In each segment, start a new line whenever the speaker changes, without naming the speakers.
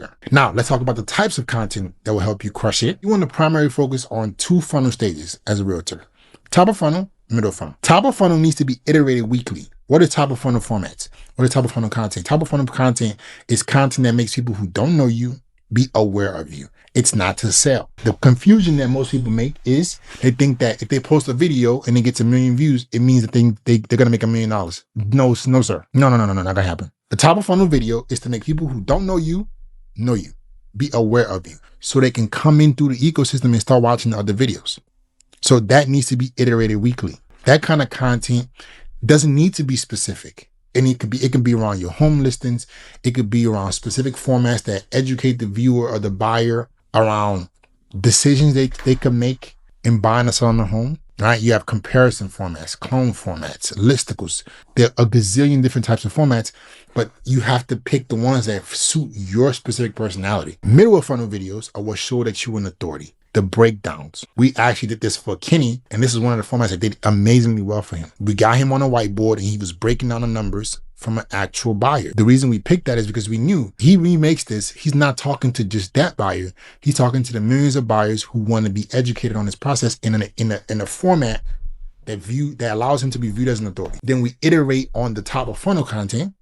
Instagram. Now, let's talk about the types of content that will help you crush it. You want to primarily focus on 2 funnel stages as a realtor. Top of funnel, middle funnel. Top of funnel needs to be iterated weekly. What is top of funnel formats? What is top of funnel content? Top of funnel content is content that makes people who don't know you be aware of you. It's not to sell. The confusion that most people make is they think that if they post a video and it gets 1 million views, it means that they're going to make $1 million. No, sir. No, not gonna happen. The top of funnel video is to make people who don't know you, be aware of you, so they can come in through the ecosystem and start watching the other videos. So that needs to be iterated weekly. That kind of content doesn't need to be specific. And it can be around your home listings. It could be around specific formats that educate the viewer or the buyer around decisions they can make in buying or selling a home, right? You have comparison formats, clone formats, listicles. There are a gazillion different types of formats, but you have to pick the ones that suit your specific personality. Middle of funnel videos are what show that you're an authority. The breakdowns. We actually did this for Kenny, and this is one of the formats that did amazingly well for him. We got him on a whiteboard and he was breaking down the numbers from an actual buyer. The reason we picked that is because we knew he remakes this. He's not talking to just that buyer. He's talking to the millions of buyers who want to be educated on this process in a format that allows him to be viewed as an authority. Then we iterate on the top of funnel content,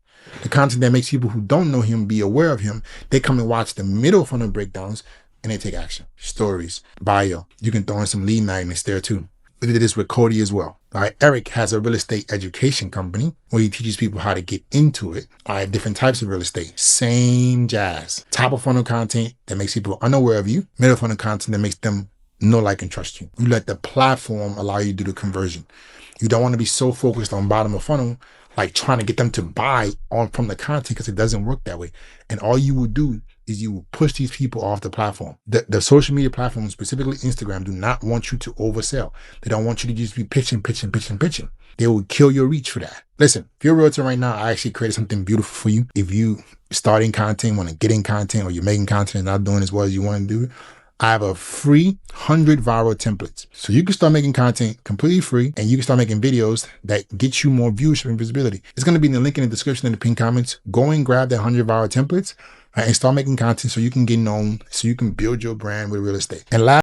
the content that makes people who don't know him be aware of him. They come and watch the middle funnel breakdowns and they take action. Stories, bio. You can throw in some lead magnets there too. We did this with Cody as well. All right, Eric has a real estate education company where he teaches people how to get into it. All right, different types of real estate. Same jazz. Top of funnel content that makes people unaware of you. Middle funnel content that makes them know, like, and trust you. You let the platform allow you to do the conversion. You don't want to be so focused on bottom of funnel, like trying to get them to buy on from the content, because it doesn't work that way. And all you will do is you will push these people off the platform. The social media platforms, specifically Instagram, do not want you to oversell. They don't want you to just be pitching. They will kill your reach for that. Listen, if you're a realtor right now, I actually created something beautiful for you. If you starting content, want to get in content, or you're making content and not doing as well as you want to do, I have a free 100 viral templates. So you can start making content completely free, and you can start making videos that get you more viewership and visibility. It's going to be in the link in the description in the pinned comments. Go and grab that 100 viral templates and start making content so you can get known, so you can build your brand with real estate. And last